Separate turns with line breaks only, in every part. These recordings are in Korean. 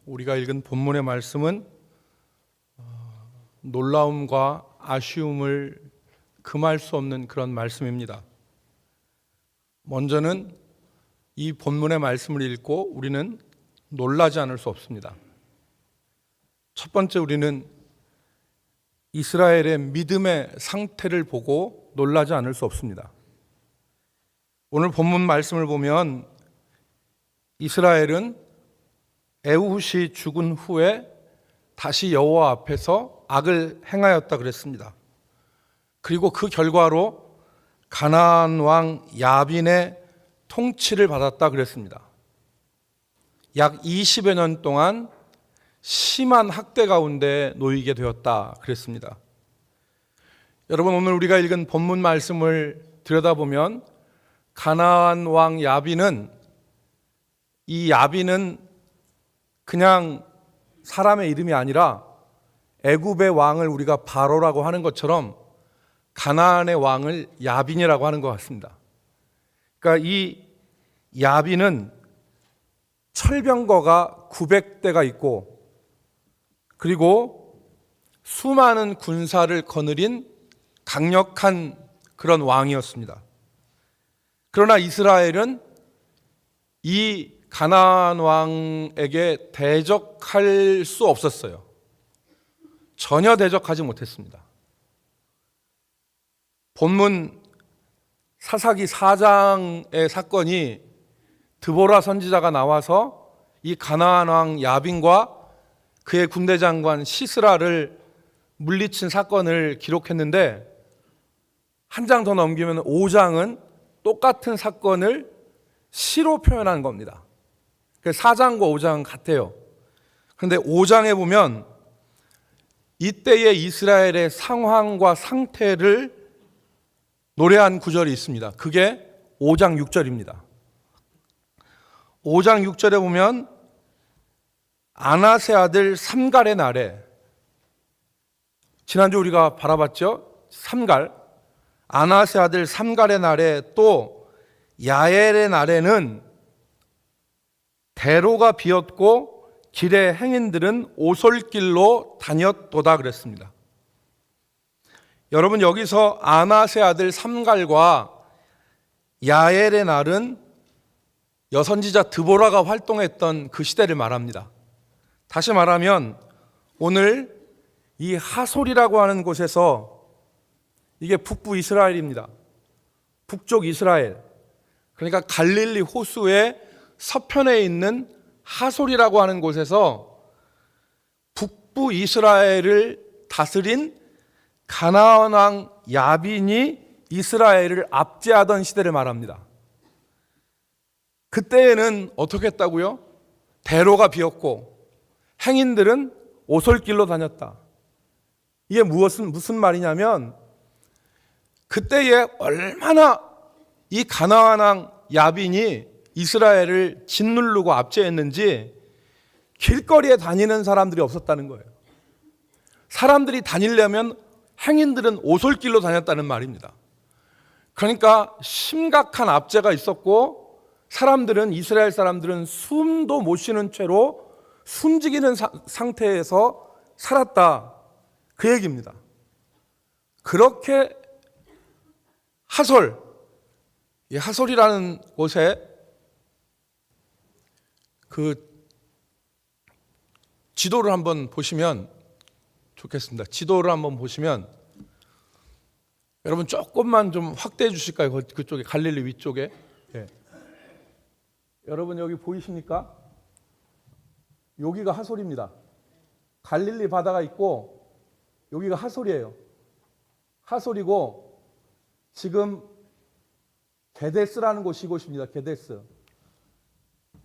우리가 읽은 본문의 말씀은 놀라움과 아쉬움을 금할 수 없는 그런 말씀입니다. 먼저는 이 본문의 말씀을 읽고 우리는 놀라지 않을 수 없습니다. 첫 번째, 우리는 이스라엘의 믿음의 상태를 보고 놀라지 않을 수 없습니다. 오늘 본문 말씀을 보면 이스라엘은 에훗이 죽은 후에 다시 여호와 앞에서 악을 행하였다 그랬습니다. 그리고 그 결과로 가나안 왕 야빈의 통치를 받았다 그랬습니다. 약 20여 년 동안 심한 학대 가운데 놓이게 되었다 그랬습니다. 여러분, 오늘 우리가 읽은 본문 말씀을 들여다보면 가나안 왕 야빈은, 이 야빈은 그냥 사람의 이름이 아니라 애굽의 왕을 우리가 바로라고 하는 것처럼 가나안의 왕을 야빈이라고 하는 것 같습니다. 그러니까 이 야빈은 철병거가 900대가 있고, 그리고 수많은 군사를 거느린 강력한 그런 왕이었습니다. 그러나 이스라엘은 이 가나안 왕에게 대적할 수 없었어요. 전혀 대적하지 못했습니다. 본문 사사기 4장의 사건이 드보라 선지자가 나와서 이 가나안 왕 야빈과 그의 군대 장관 시스라를 물리친 사건을 기록했는데, 한 장 더 넘기면 5장은 똑같은 사건을 시로 표현한 겁니다. 4장과 5장은 같아요. 그런데 5장에 보면 이때의 이스라엘의 상황과 상태를 노래한 구절이 있습니다. 그게 5장 6절입니다. 5장 6절에 보면 아나세 아들 삼갈의 날에, 지난주 우리가 바라봤죠? 삼갈, 아나세 아들 삼갈의 날에, 또 야엘의 날에는 대로가 비었고 길의 행인들은 오솔길로 다녔도다 그랬습니다. 여러분, 여기서 아나세 아들 삼갈과 야엘의 날은 여선지자 드보라가 활동했던 그 시대를 말합니다. 다시 말하면 오늘 이 하솔이라고 하는 곳에서, 이게 북부 이스라엘입니다. 북쪽 이스라엘, 그러니까 갈릴리 호수의 서편에 있는 하솔이라고 하는 곳에서 북부 이스라엘을 다스린 가나안 왕 야빈이 이스라엘을 압제하던 시대를 말합니다. 그때에는 어떻게 했다고요? 대로가 비었고 행인들은 오솔길로 다녔다. 이게 무슨 말이냐면, 그때에 얼마나 이 가나안 왕 야빈이 이스라엘을 짓누르고 압제했는지 길거리에 다니는 사람들이 없었다는 거예요. 사람들이 다니려면 행인들은 오솔길로 다녔다는 말입니다. 그러니까 심각한 압제가 있었고, 이스라엘 사람들은 숨도 못 쉬는 채로 숨지기는 상태에서 살았다, 그 얘기입니다. 그렇게 이 하솔이라는 곳에 그 지도를 한번 보시면 좋겠습니다. 지도를 한번 보시면, 여러분 조금만 좀 확대해 주실까요? 그쪽에, 갈릴리 위쪽에. 예. 여러분 여기 보이십니까? 여기가 하솔입니다. 갈릴리 바다가 있고 여기가 하솔이에요. 하솔이고, 지금 게데스라는 곳이 이곳입니다. 게데스.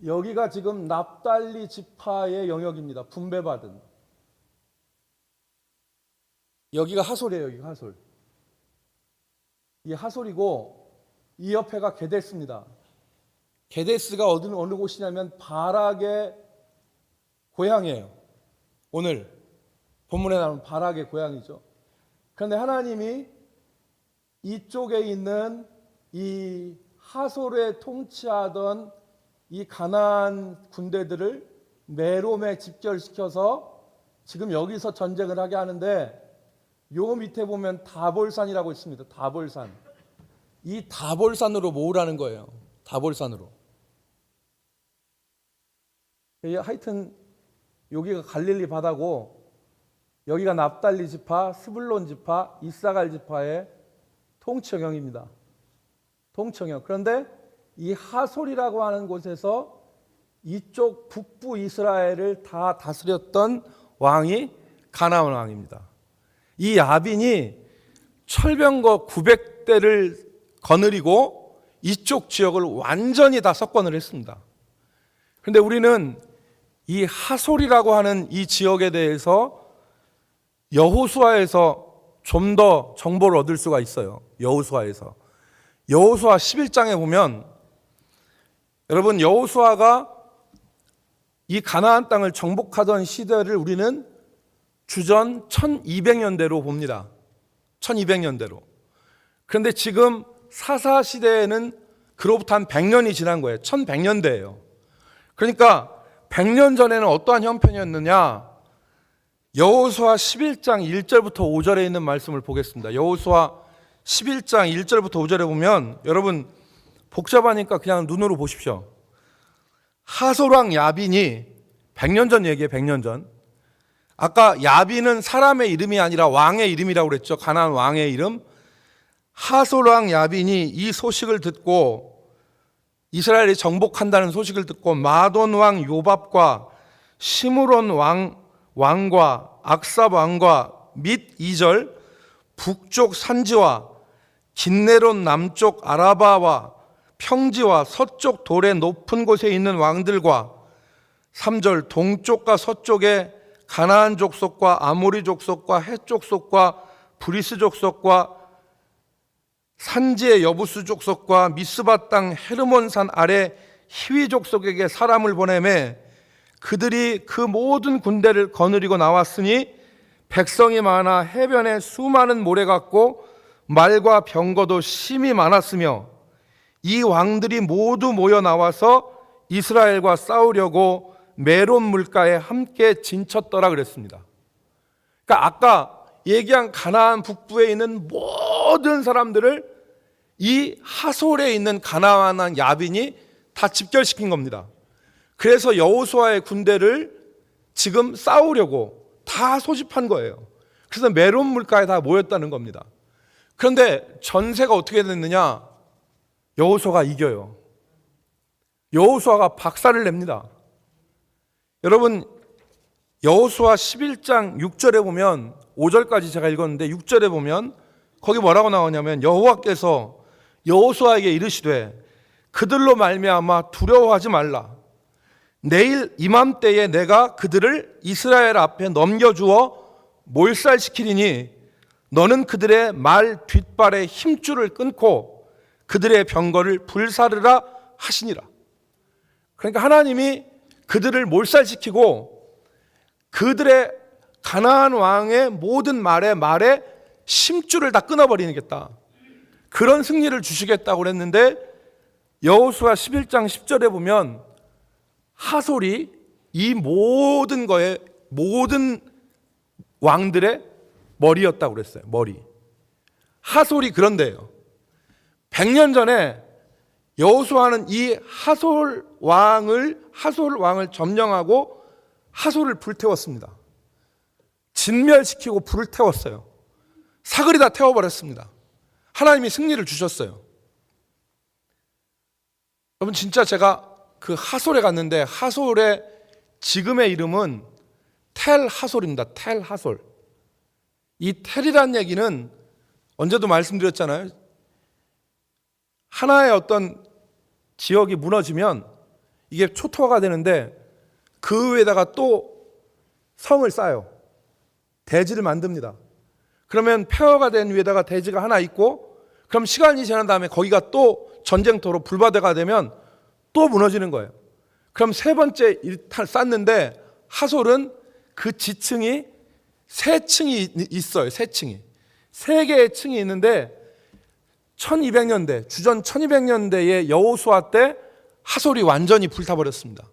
여기가 지금 납달리 지파의 영역입니다. 분배받은. 여기가 하솔이에요. 여기가 하솔. 이 하솔이고, 이 옆에가 게데스입니다. 게데스가 어느 곳이냐면 바락의 고향이에요. 오늘 본문에 나오는 바락의 고향이죠. 그런데 하나님이 이쪽에 있는 이 하솔에 통치하던 이 가나안 군대들을 메롬에 집결시켜서 지금 여기서 전쟁을 하게 하는데, 요 밑에 보면 다볼산이라고 있습니다. 다볼산. 이 다볼산으로 모으라는 거예요. 다볼산으로. 하여튼 여기가 갈릴리 바다고, 여기가 납달리 지파, 스불론 지파, 이사갈 지파의 통치영역입니다. 통치영역. 그런데 이 하솔이라고 하는 곳에서 이쪽 북부 이스라엘을 다 다스렸던 왕이 가나안 왕입니다. 이 야빈이 철병거 900대를 거느리고 이쪽 지역을 완전히 다 석권을 했습니다. 그런데 우리는 이 하솔이라고 하는 이 지역에 대해서 여호수아에서 좀 더 정보를 얻을 수가 있어요. 여호수아에서. 여호수아 11장에 보면, 여러분, 여호수아가 이 가나안 땅을 정복하던 시대를 우리는 주전 1200년대로 봅니다. 1200년대로. 그런데 지금 사사 시대에는 그로부터 한 100년이 지난 거예요. 1100년대예요. 그러니까 100년 전에는 어떠한 형편이었느냐? 여호수아 11장 1절부터 5절에 있는 말씀을 보겠습니다. 여호수아 11장 1절부터 5절에 보면, 여러분 복잡하니까 그냥 눈으로 보십시오. 하솔왕 야빈이 100년 전 얘기예요. 100년 전. 아까 야빈은 사람의 이름이 아니라 왕의 이름이라고 그랬죠. 가나안 왕의 이름. 하솔왕 야빈이 이 소식을 듣고, 이스라엘이 정복한다는 소식을 듣고 마돈 왕 요밥과 시므론 왕과 악삽 왕과 및 2절 북쪽 산지와 긴네론 남쪽 아라바와 평지와 서쪽 돌의 높은 곳에 있는 왕들과 3절 동쪽과 서쪽의 가나안 족속과 아모리 족속과 헷 족속과 브리스 족속과 산지의 여부스 족속과 미스바 땅 헤르몬산 아래 히위 족속에게 사람을 보내매 그들이 그 모든 군대를 거느리고 나왔으니 백성이 많아 해변에 수많은 모래 같고 말과 병거도 심히 많았으며 이 왕들이 모두 모여 나와서 이스라엘과 싸우려고 메론 물가에 함께 진쳤더라 그랬습니다. 그러니까 아까 얘기한 가나안 북부에 있는 모든 사람들을 이 하솔에 있는 가나안 야빈이 다 집결시킨 겁니다. 그래서 여호수아의 군대를 지금 싸우려고 다 소집한 거예요. 그래서 메론 물가에 다 모였다는 겁니다. 그런데 전세가 어떻게 됐느냐? 여호수아가 이겨요. 여호수아가 박살을 냅니다. 여러분, 여호수아 11장 6절에 보면, 5절까지 제가 읽었는데 6절에 보면 거기 뭐라고 나오냐면, 여호와께서 여호수아에게 이르시되 그들로 말미암아 두려워하지 말라. 내일 이맘때에 내가 그들을 이스라엘 앞에 넘겨주어 몰살시키리니 너는 그들의 말 뒷발에 힘줄을 끊고 그들의 병거를 불사르라 하시니라. 그러니까 하나님이 그들을 몰살시키고 그들의 가나안 왕의 모든 말에 심줄을 다 끊어버리겠다. 그런 승리를 주시겠다고 그랬는데, 여호수아 11장 10절에 보면 하솔이 이 모든 거에 모든 왕들의 머리였다고 그랬어요. 머리. 하솔이 그런데요. 100년 전에 여호수아는 이 하솔 왕을 점령하고 하솔을 불태웠습니다. 진멸시키고 불을 태웠어요. 사거리 다 태워버렸습니다. 하나님이 승리를 주셨어요. 여러분, 진짜 제가 그 하솔에 갔는데, 하솔의 지금의 이름은 텔 하솔입니다. 텔 하솔. 이 텔이라는 얘기는 언제도 말씀드렸잖아요. 하나의 어떤 지역이 무너지면 이게 초토화가 되는데 그 위에다가 또 성을 쌓아요. 대지를 만듭니다. 그러면 폐허가 된 위에다가 대지가 하나 있고, 그럼 시간이 지난 다음에 거기가 또 전쟁터로 불바다가 되면 또 무너지는 거예요. 그럼 세 번째 쌓는데, 하솔은 그 지층이 세 층이 있어요. 세 층이. 세 개의 층이 있는데 1200년대, 주전 1200년대의 여호수아 때 하솔이 완전히 불타버렸습니다.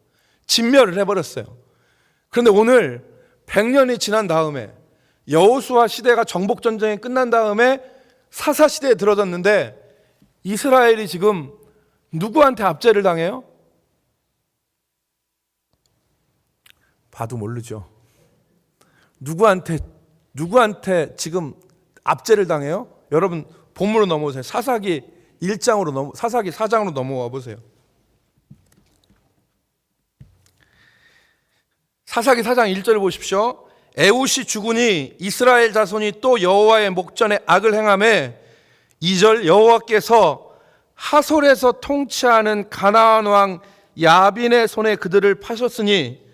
진멸을 해버렸어요. 그런데 오늘 100년이 지난 다음에 여호수아 시대가 정복 전쟁이 끝난 다음에 사사 시대에 들어졌는데 이스라엘이 지금 누구한테 압제를 당해요? 봐도 모르죠. 누구한테 지금 압제를 당해요? 여러분 본문으로 넘어오세요. 사사기 4장으로 넘어와 보세요. 사사기 4장 1절 보십시오. 에훗이 죽으니 이스라엘 자손이 또 여호와의 목전에 악을 행하매 2절 여호와께서 하솔에서 통치하는 가나안 왕 야빈의 손에 그들을 파셨으니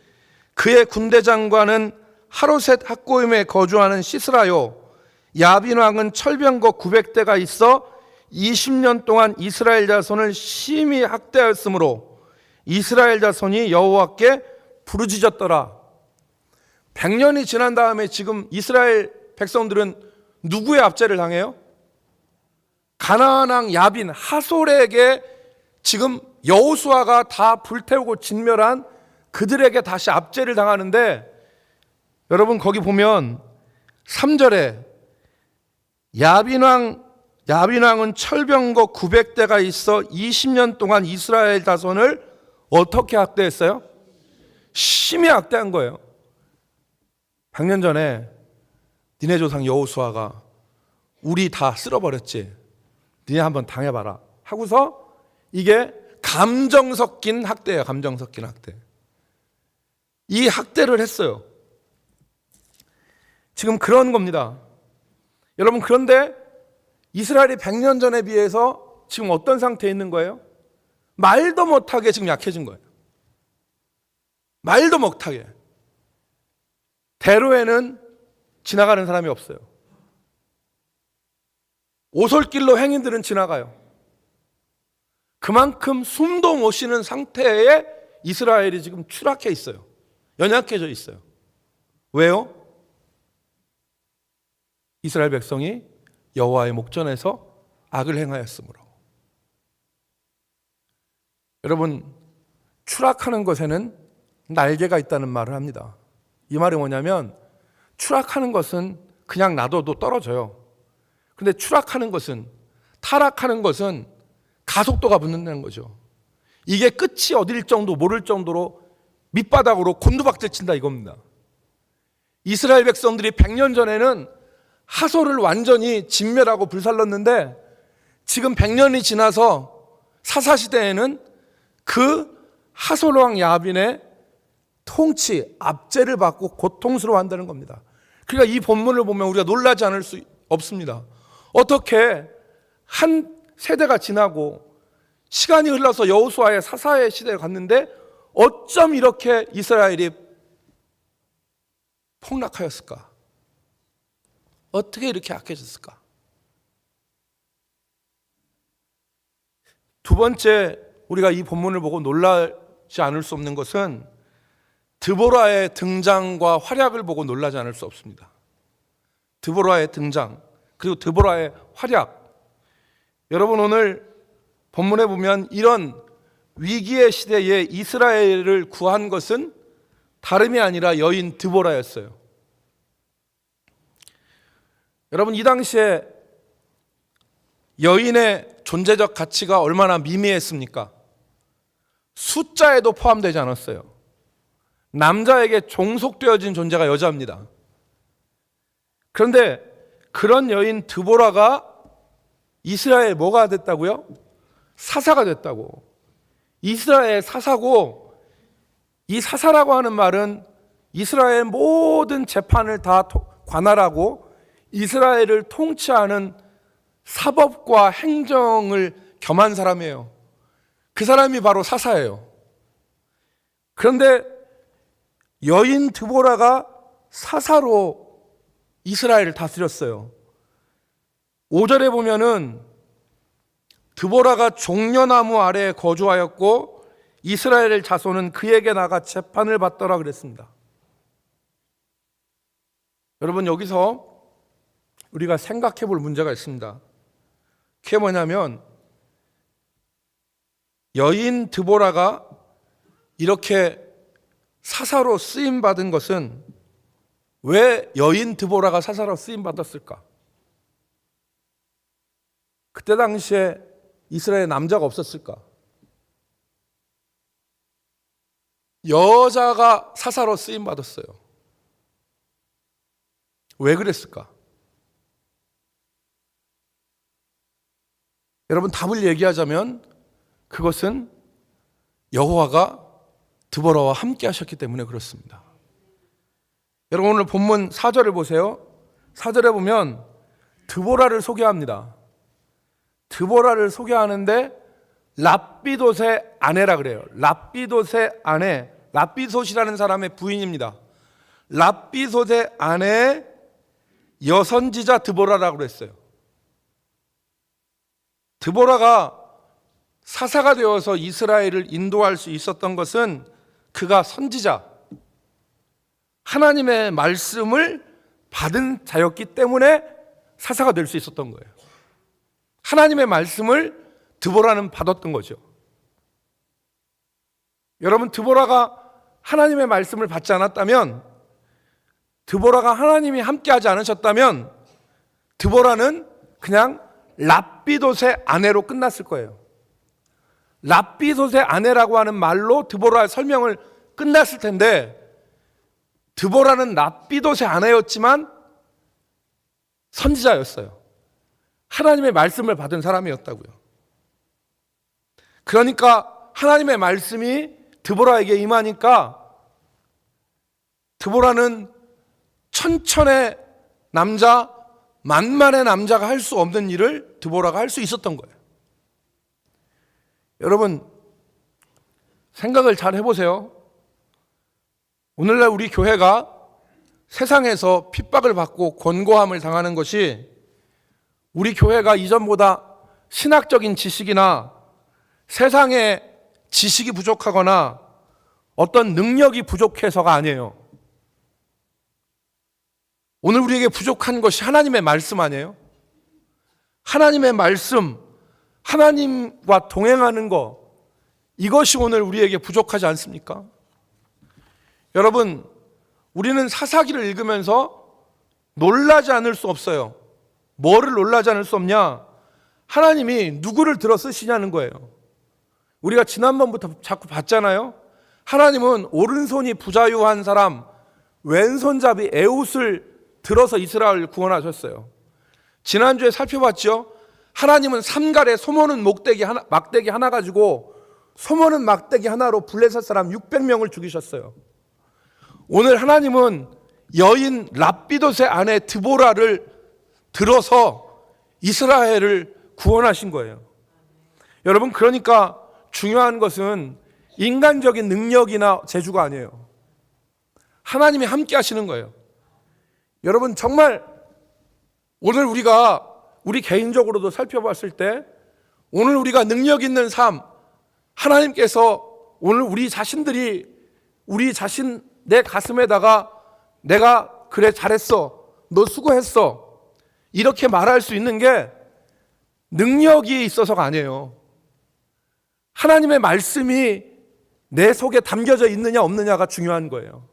그의 군대 장관은 하로셋 학고임에 거주하는 시스라요. 야빈 왕은 철병거 900대가 있어 20년 동안 이스라엘 자손을 심히 학대하였으므로 이스라엘 자손이 여호와께 부르짖었더라. 100년이 지난 다음에 지금 이스라엘 백성들은 누구의 압제를 당해요? 가나안 왕 야빈 하솔에게 지금 여호수아가 다 불태우고 진멸한 그들에게 다시 압제를 당하는데, 여러분 거기 보면 3절에 야빈 왕은 철병거 900대가 있어 20년 동안 이스라엘 자손을 어떻게 학대했어요? 심히 학대한 거예요. 100년 전에 니네 조상 여호수아가 우리 다 쓸어버렸지, 니네 한번 당해봐라 하고서 이게 감정 섞인 학대예요. 감정 섞인 학대. 이 학대를 했어요. 지금 그런 겁니다. 여러분, 그런데 이스라엘이 100년 전에 비해서 지금 어떤 상태에 있는 거예요? 말도 못하게 지금 약해진 거예요. 말도 못하게. 대로에는 지나가는 사람이 없어요. 오솔길로 행인들은 지나가요. 그만큼 숨도 못 쉬는 상태에 이스라엘이 지금 추락해 있어요. 연약해져 있어요. 왜요? 이스라엘 백성이 여호와의 목전에서 악을 행하였으므로. 여러분, 추락하는 것에는 날개가 있다는 말을 합니다. 이 말이 뭐냐면, 추락하는 것은 그냥 놔둬도 떨어져요. 근데 추락하는 것은, 타락하는 것은 가속도가 붙는다는 거죠. 이게 끝이 어딜 정도 모를 정도로 밑바닥으로 곤두박질 친다 이겁니다. 이스라엘 백성들이 100년 전에는 하솔을 완전히 진멸하고 불살랐는데, 지금 100년이 지나서 사사시대에는 그 하솔 왕 야빈의 통치, 압제를 받고 고통스러워한다는 겁니다. 그러니까 이 본문을 보면 우리가 놀라지 않을 수 없습니다. 어떻게 한 세대가 지나고 시간이 흘러서 여호수아의 사사의 시대에 갔는데 어쩜 이렇게 이스라엘이 폭락하였을까? 어떻게 이렇게 악해졌을까? 두 번째, 우리가 이 본문을 보고 놀라지 않을 수 없는 것은 드보라의 등장과 활약을 보고 놀라지 않을 수 없습니다. 드보라의 등장, 그리고 드보라의 활약. 여러분, 오늘 본문에 보면 이런 위기의 시대에 이스라엘을 구한 것은 다름이 아니라 여인 드보라였어요. 여러분, 이 당시에 여인의 존재적 가치가 얼마나 미미했습니까? 숫자에도 포함되지 않았어요. 남자에게 종속되어진 존재가 여자입니다. 그런데 그런 여인 드보라가 이스라엘 뭐가 됐다고요? 사사가 됐다고. 이스라엘 사사고, 이 사사라고 하는 말은 이스라엘 모든 재판을 다 관할하고 이스라엘을 통치하는 사법과 행정을 겸한 사람이에요. 그 사람이 바로 사사예요. 그런데 여인 드보라가 사사로 이스라엘을 다스렸어요. 5절에 보면은 드보라가 종려나무 아래에 거주하였고 이스라엘 자손은 그에게 나가 재판을 받더라 그랬습니다. 여러분, 여기서 우리가 생각해 볼 문제가 있습니다. 그게 뭐냐면, 여인 드보라가 이렇게 사사로 쓰임 받은 것은 왜 여인 드보라가 사사로 쓰임 받았을까? 그때 당시에 이스라엘에 남자가 없었을까? 여자가 사사로 쓰임 받았어요. 왜 그랬을까? 여러분, 답을 얘기하자면 그것은 여호와가 드보라와 함께 하셨기 때문에 그렇습니다. 여러분, 오늘 본문 4절을 보세요. 4절에 보면 드보라를 소개합니다. 드보라를 소개하는데 랍비돗의 아내라 그래요. 랍비돗의 아내, 랍비솥이라는 사람의 부인입니다. 랍비솥의 아내 여선지자 드보라라고 그랬어요. 드보라가 사사가 되어서 이스라엘을 인도할 수 있었던 것은 그가 선지자, 하나님의 말씀을 받은 자였기 때문에 사사가 될 수 있었던 거예요. 하나님의 말씀을 드보라는 받았던 거죠. 여러분, 드보라가 하나님의 말씀을 받지 않았다면, 드보라가 하나님이 함께하지 않으셨다면 드보라는 그냥 랍비돗의 아내로 끝났을 거예요. 랍비솥의 아내라고 하는 말로 드보라의 설명을 끝났을 텐데, 드보라는 랍비돗의 아내였지만 선지자였어요. 하나님의 말씀을 받은 사람이었다고요. 그러니까 하나님의 말씀이 드보라에게 임하니까 드보라는 천천의 남자, 만만의 남자가 할 수 없는 일을 드보라가 할 수 있었던 거예요. 여러분, 생각을 잘 해보세요. 오늘날 우리 교회가 세상에서 핍박을 받고 권고함을 당하는 것이 우리 교회가 이전보다 신학적인 지식이나 세상의 지식이 부족하거나 어떤 능력이 부족해서가 아니에요. 오늘 우리에게 부족한 것이 하나님의 말씀 아니에요? 하나님의 말씀, 하나님과 동행하는 것, 이것이 오늘 우리에게 부족하지 않습니까? 여러분, 우리는 사사기를 읽으면서 놀라지 않을 수 없어요. 뭐를 놀라지 않을 수 없냐? 하나님이 누구를 들어 쓰시냐는 거예요. 우리가 지난번부터 자꾸 봤잖아요. 하나님은 오른손이 부자유한 사람, 왼손잡이 에웃을 들어서 이스라엘을 구원하셨어요. 지난주에 살펴봤죠. 하나님은 삼갈에 소모는 막대기 하나 가지고 소모는 막대기 하나로 블레셋 사람 600명을 죽이셨어요. 오늘 하나님은 여인 랍비돗의 아내 드보라를 들어서 이스라엘을 구원하신 거예요. 여러분, 그러니까 중요한 것은 인간적인 능력이나 재주가 아니에요. 하나님이 함께 하시는 거예요. 여러분, 정말 오늘 우리 개인적으로도 살펴봤을 때 오늘 우리가 능력 있는 삶, 하나님께서 오늘 우리 자신들이 우리 자신 내 가슴에다가 내가 그래 잘했어, 너 수고했어, 이렇게 말할 수 있는 게 능력이 있어서가 아니에요. 하나님의 말씀이 내 속에 담겨져 있느냐 없느냐가 중요한 거예요.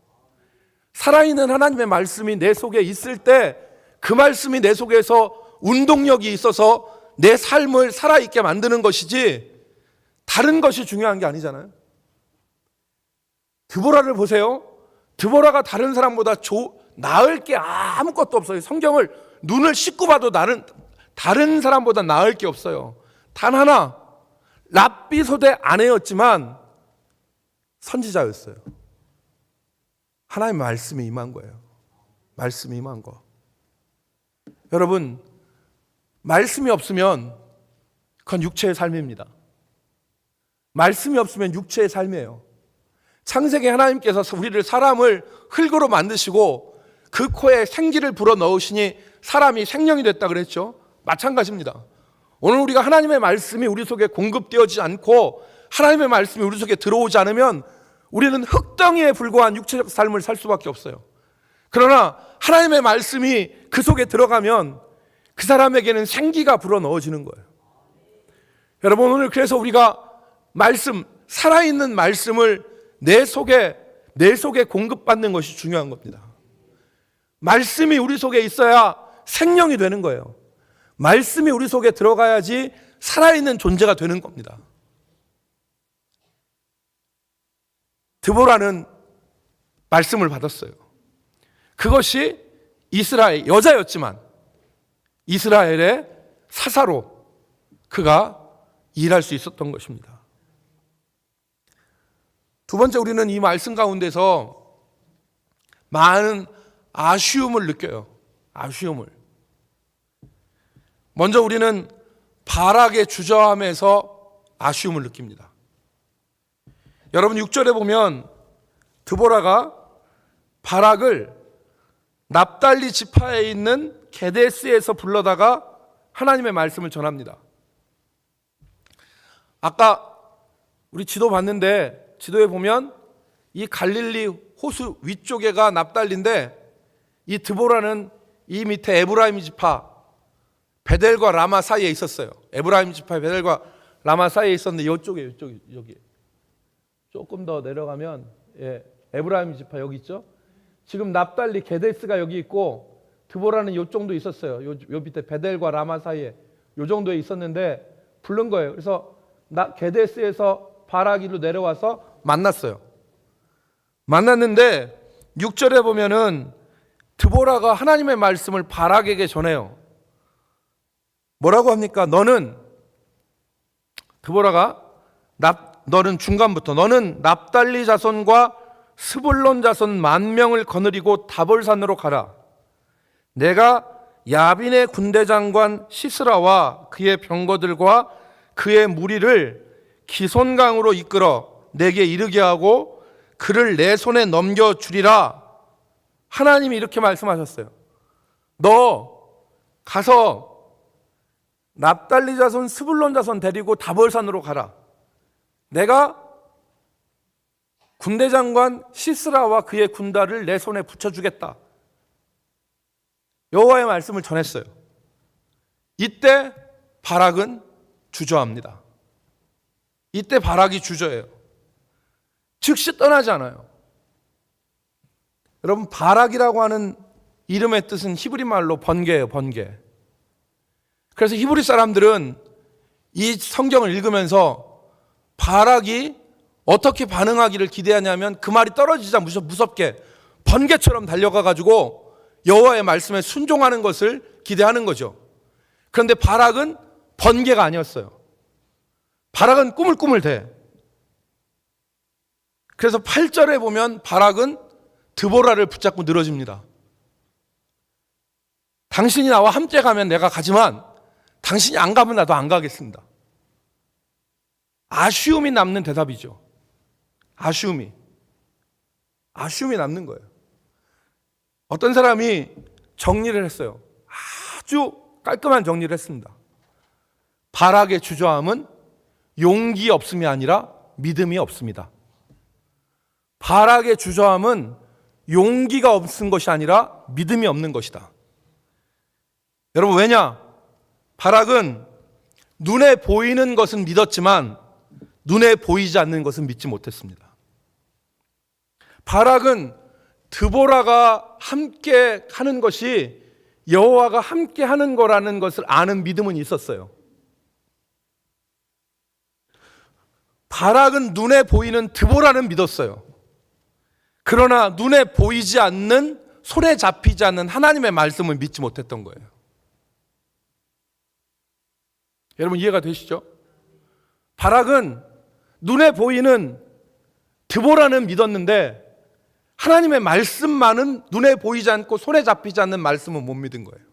살아있는 하나님의 말씀이 내 속에 있을 때 그 말씀이 내 속에서 운동력이 있어서 내 삶을 살아있게 만드는 것이지 다른 것이 중요한 게 아니잖아요. 드보라를 보세요. 드보라가 다른 사람보다 나을 게 아무것도 없어요. 성경을 눈을 씻고 봐도 다른 사람보다 나을 게 없어요. 단 하나, 랍비솥의 아내였지만 선지자였어요. 하나님의 말씀이 임한 거예요. 말씀이 임한 거. 여러분, 말씀이 없으면 그건 육체의 삶입니다. 말씀이 없으면 육체의 삶이에요. 창세기 하나님께서 우리를 사람을 흙으로 만드시고 그 코에 생기를 불어 넣으시니 사람이 생명이 됐다 그랬죠. 마찬가지입니다. 오늘 우리가 하나님의 말씀이 우리 속에 공급되어지지 않고 하나님의 말씀이 우리 속에 들어오지 않으면 우리는 흙덩이에 불과한 육체적 삶을 살 수밖에 없어요. 그러나 하나님의 말씀이 그 속에 들어가면 그 사람에게는 생기가 불어 넣어지는 거예요. 여러분, 오늘 그래서 우리가 말씀, 살아있는 말씀을 내 속에 내 속에 공급받는 것이 중요한 겁니다. 말씀이 우리 속에 있어야 생명이 되는 거예요. 말씀이 우리 속에 들어가야지 살아있는 존재가 되는 겁니다. 드보라는 말씀을 받았어요. 그것이 이스라엘 여자였지만 이스라엘의 사사로 그가 일할 수 있었던 것입니다. 두 번째, 우리는 이 말씀 가운데서 많은 아쉬움을 느껴요. 아쉬움을. 먼저 우리는 바락의 주저함에서 아쉬움을 느낍니다. 여러분 6절에 보면 드보라가 바락을 납달리 지파에 있는 게데스에서 불러다가 하나님의 말씀을 전합니다. 아까 우리 지도 봤는데 지도에 보면 이 갈릴리 호수 위쪽에가 납달리인데 이 드보라는 이 밑에 에브라임 지파 베델과 라마 사이에 있었어요. 에브라임 지파 베델과 라마 사이에 있었는데 이쪽에 여기 조금 더 내려가면 에브라임 지파 여기 있죠. 지금 납달리 게데스가 여기 있고 드보라는 요 정도 있었어요. 요 밑에 베델과 라마 사이에 요 정도에 있었는데 부른 거예요. 그래서 게데스에서 바라기로 내려와서 만났어요. 만났는데 6절에 보면은 드보라가 하나님의 말씀을 바락에게 전해요. 뭐라고 합니까? 드보라가 너는 중간부터 너는 납달리 자손과 스불론 자손 10,000명을 거느리고 다볼산으로 가라. 내가 야빈의 군대 장관 시스라와 그의 병거들과 그의 무리를 기손강으로 이끌어 내게 이르게 하고 그를 내 손에 넘겨주리라. 하나님이 이렇게 말씀하셨어요. 너 가서 납달리 자손 스불론 자손 데리고 다볼산으로 가라. 내가 군대 장관 시스라와 그의 군단을 내 손에 붙여주겠다. 여호와의 말씀을 전했어요. 이때 바락은 주저합니다. 이때 바락이 주저해요. 즉시 떠나지 않아요. 여러분, 바락이라고 하는 이름의 뜻은 히브리 말로 번개예요. 번개. 그래서 히브리 사람들은 이 성경을 읽으면서 바락이 어떻게 반응하기를 기대하냐면 그 말이 떨어지자 무섭게 번개처럼 달려가가지고 여호와의 말씀에 순종하는 것을 기대하는 거죠. 그런데 바락은 번개가 아니었어요. 바락은 꾸물꾸물 대. 그래서 8절에 보면 바락은 드보라를 붙잡고 늘어집니다. 당신이 나와 함께 가면 내가 가지만 당신이 안 가면 나도 안 가겠습니다. 아쉬움이 남는 대답이죠. 아쉬움이 남는 거예요. 어떤 사람이 정리를 했어요. 아주 깔끔한 정리를 했습니다. 바락의 주저함은 용기 없음이 아니라 믿음이 없습니다. 바락의 주저함은 용기가 없은 것이 아니라 믿음이 없는 것이다. 여러분, 왜냐? 바락은 눈에 보이는 것은 믿었지만 눈에 보이지 않는 것은 믿지 못했습니다. 바락은 드보라가 함께 하는 것이 여호와가 함께 하는 거라는 것을 아는 믿음은 있었어요. 바락은 눈에 보이는 드보라는 믿었어요. 그러나 눈에 보이지 않는, 손에 잡히지 않는 하나님의 말씀을 믿지 못했던 거예요. 여러분, 이해가 되시죠? 바락은 눈에 보이는 드보라는 믿었는데 하나님의 말씀만은 눈에 보이지 않고 손에 잡히지 않는 말씀은 못 믿은 거예요.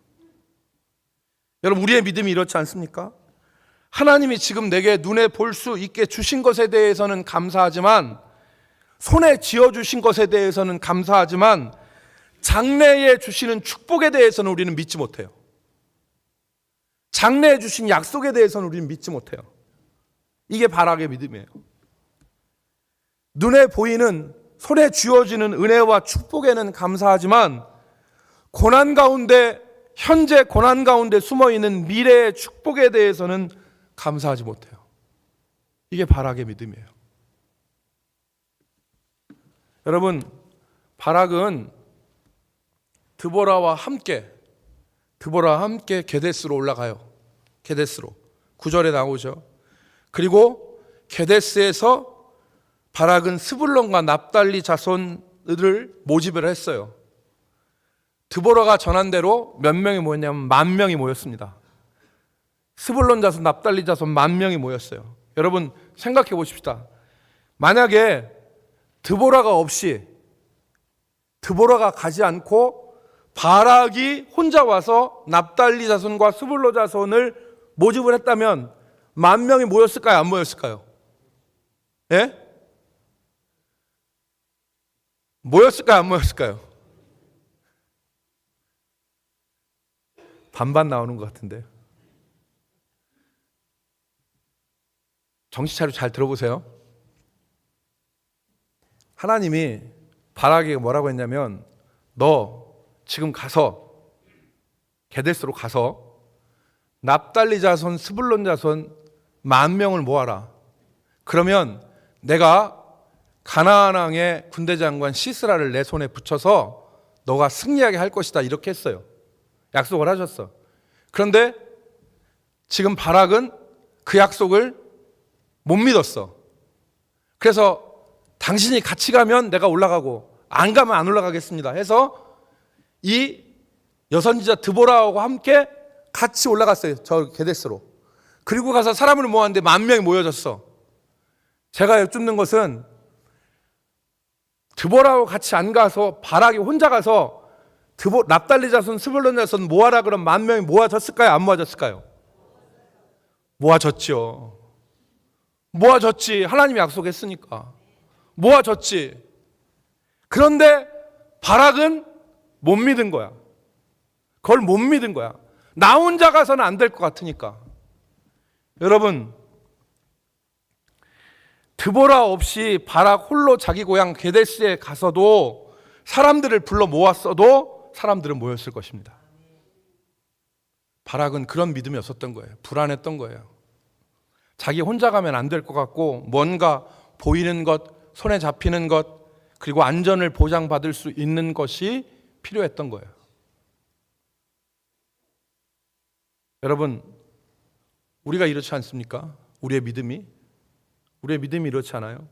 여러분, 우리의 믿음이 이렇지 않습니까? 하나님이 지금 내게 눈에 볼 수 있게 주신 것에 대해서는 감사하지만, 손에 쥐어주신 것에 대해서는 감사하지만, 장래에 주시는 축복에 대해서는 우리는 믿지 못해요. 장래에 주신 약속에 대해서는 우리는 믿지 못해요. 이게 바락의 믿음이에요. 눈에 보이는, 손에 쥐어지는 은혜와 축복에는 감사하지만 고난 가운데, 현재 고난 가운데 숨어있는 미래의 축복에 대해서는 감사하지 못해요. 이게 바락의 믿음이에요. 여러분, 바락은 드보라와 함께 게데스로 올라가요. 게데스로. 9절에 나오죠. 그리고 게데스에서 바락은 스불론과 납달리 자손을 모집을 했어요. 드보라가 전한 대로 몇 명이 모였냐면 10,000명이 모였습니다. 스불론 자손, 납달리 자손 10,000명이 모였어요. 여러분 생각해 보십시다. 만약에 드보라가 가지 않고 바락이 혼자 와서 납달리 자손과 스불론 자손을 모집을 했다면 10,000명이 모였을까요? 안 모였을까요? 예? 모였을까요? 안 모였을까요? 반반 나오는 것 같은데요. 정신 차리고 잘 들어보세요. 하나님이 바락에게 뭐라고 했냐면, 너 지금 가서 게데스로 가서 납달리 자손, 스불론 자손 10,000명을 모아라. 그러면 내가 가나안 왕의 군대 장관 시스라를 내 손에 붙여서 너가 승리하게 할 것이다. 이렇게 했어요. 약속을 하셨어. 그런데 지금 바락은 그 약속을 못 믿었어. 그래서 당신이 같이 가면 내가 올라가고 안 가면 안 올라가겠습니다 해서 이 여선지자 드보라하고 함께 같이 올라갔어요. 저 게데스로. 그리고 가서 사람을 모았는데 10,000명이 모여졌어. 제가 여쭙는 것은 드보라하고 같이 안 가서 바락이 혼자 가서 납달리 자손, 스불론 자손 모아라 그럼 10,000명이 모아졌을까요? 안 모아졌을까요? 모아졌죠. 모아졌지. 하나님이 약속했으니까 모아졌지. 그런데 바락은 못 믿은 거야. 그걸 못 믿은 거야. 나 혼자 가서는 안 될 것 같으니까. 여러분, 드보라 없이 바락 홀로 자기 고향 게데스에 가서도 사람들을 불러 모았어도 사람들은 모였을 것입니다. 바락은 그런 믿음이 없었던 거예요. 불안했던 거예요. 자기 혼자 가면 안 될 것 같고 뭔가 보이는 것, 손에 잡히는 것, 그리고 안전을 보장받을 수 있는 것이 필요했던 거예요. 여러분, 우리가 이렇지 않습니까? 우리의 믿음이 이렇지 않아요?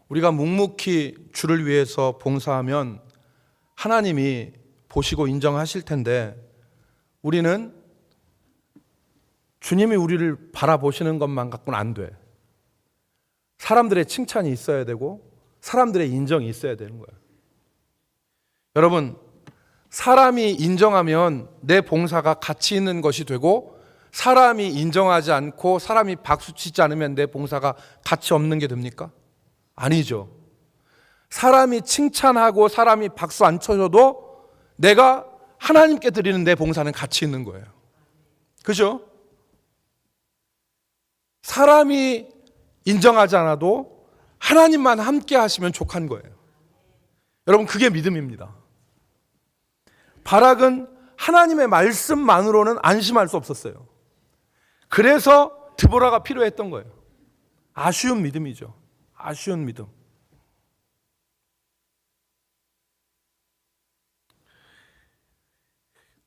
우리가 묵묵히 주를 위해서 봉사하면 하나님이 보시고 인정하실 텐데, 우리는 주님이 우리를 바라보시는 것만 갖고는 안 돼. 사람들의 칭찬이 있어야 되고 사람들의 인정이 있어야 되는 거예요. 여러분, 사람이 인정하면 내 봉사가 가치 있는 것이 되고, 사람이 인정하지 않고 사람이 박수치지 않으면 내 봉사가 가치 없는 게 됩니까? 아니죠. 사람이 칭찬하고 사람이 박수 안 쳐줘도 내가 하나님께 드리는 내 봉사는 가치 있는 거예요. 그죠? 사람이 인정하지 않아도 하나님만 함께 하시면 족한 거예요. 여러분, 그게 믿음입니다. 바락은 하나님의 말씀만으로는 안심할 수 없었어요. 그래서 드보라가 필요했던 거예요. 아쉬운 믿음이죠. 아쉬운 믿음.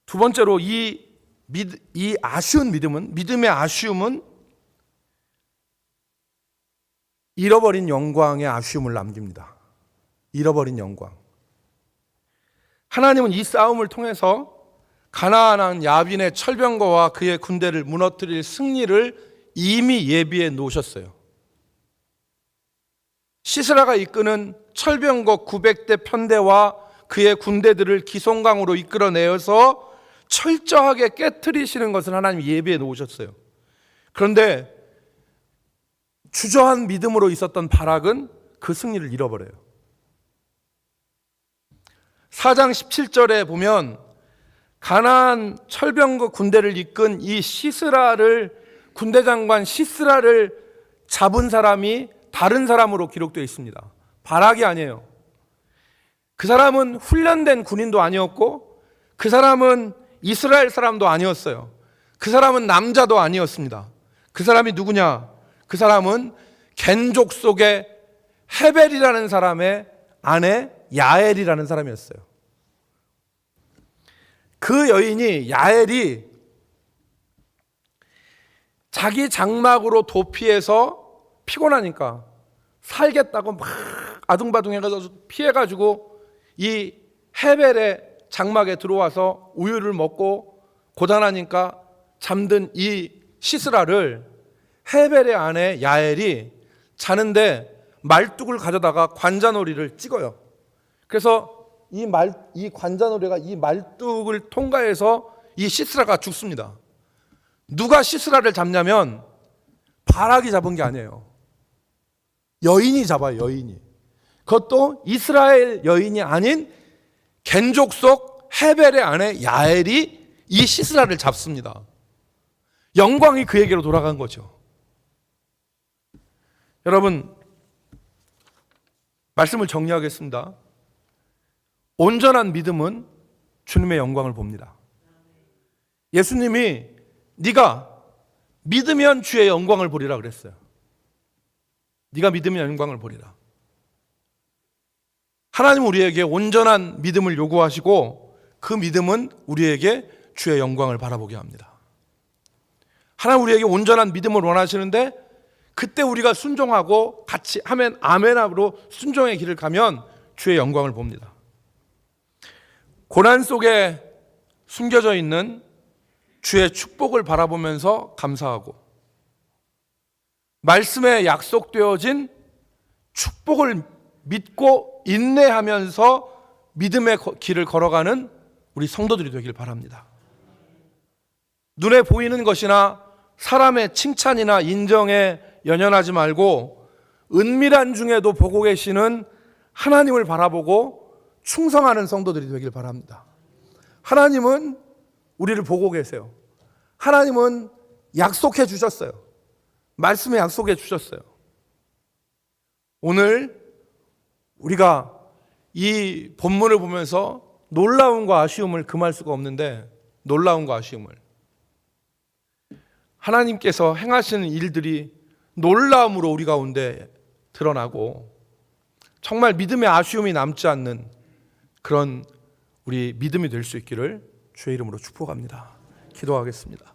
두 번째로 이 아쉬운 믿음은, 믿음의 아쉬움은 잃어버린 영광의 아쉬움을 남깁니다. 잃어버린 영광. 하나님은 이 싸움을 통해서 가나안 왕 야빈의 철병거와 그의 군대를 무너뜨릴 승리를 이미 예비해 놓으셨어요. 시스라가 이끄는 철병거 900대 편대와 그의 군대들을 기송강으로 이끌어내어서 철저하게 깨트리시는 것을 하나님이 예비해 놓으셨어요. 그런데 주저한 믿음으로 있었던 바락은 그 승리를 잃어버려요. 4장 17절에 보면 가나안 철병거 군대를 이끈 이 군대 장관 시스라를 잡은 사람이 다른 사람으로 기록되어 있습니다. 바락이 아니에요. 그 사람은 훈련된 군인도 아니었고, 그 사람은 이스라엘 사람도 아니었어요. 그 사람은 남자도 아니었습니다. 그 사람이 누구냐? 그 사람은 겐족 속의 헤벨이라는 사람의 아내 야엘이라는 사람이었어요. 그 여인이 야엘이 자기 장막으로 도피해서 피곤하니까 살겠다고 막 아둥바둥해가지고 피해가지고 이 헤벨의 장막에 들어와서 우유를 먹고 고단하니까 잠든 이 시스라를 헤벨의 아내 야엘이 자는데 말뚝을 가져다가 관자놀이를 찍어요. 그래서 이 관자놀이가 이 말뚝을 통과해서 이 시스라가 죽습니다. 누가 시스라를 잡냐면 바락이 잡은 게 아니에요. 여인이 잡아요. 여인이. 그것도 이스라엘 여인이 아닌 겐족 속 헤벨의 아내 야엘이 이 시스라를 잡습니다. 영광이 그에게로 돌아간 거죠. 여러분, 말씀을 정리하겠습니다. 온전한 믿음은 주님의 영광을 봅니다. 예수님이 네가 믿으면 주의 영광을 보리라 그랬어요. 네가 믿으면 영광을 보리라. 하나님 우리에게 온전한 믿음을 요구하시고 그 믿음은 우리에게 주의 영광을 바라보게 합니다. 하나님 우리에게 온전한 믿음을 원하시는데 그때 우리가 순종하고 같이 하면 아멘으로 순종의 길을 가면 주의 영광을 봅니다. 고난 속에 숨겨져 있는 주의 축복을 바라보면서 감사하고 말씀에 약속되어진 축복을 믿고 인내하면서 믿음의 길을 걸어가는 우리 성도들이 되길 바랍니다. 눈에 보이는 것이나 사람의 칭찬이나 인정에 연연하지 말고 은밀한 중에도 보고 계시는 하나님을 바라보고 충성하는 성도들이 되길 바랍니다. 하나님은 우리를 보고 계세요. 하나님은 약속해 주셨어요. 말씀에 약속해 주셨어요. 오늘 우리가 이 본문을 보면서 놀라움과 아쉬움을 금할 수가 없는데, 놀라움과 아쉬움을 하나님께서 행하시는 일들이 놀라움으로 우리 가운데 드러나고 정말 믿음의 아쉬움이 남지 않는 그런 우리 믿음이 될 수 있기를 주의 이름으로 축복합니다. 기도하겠습니다.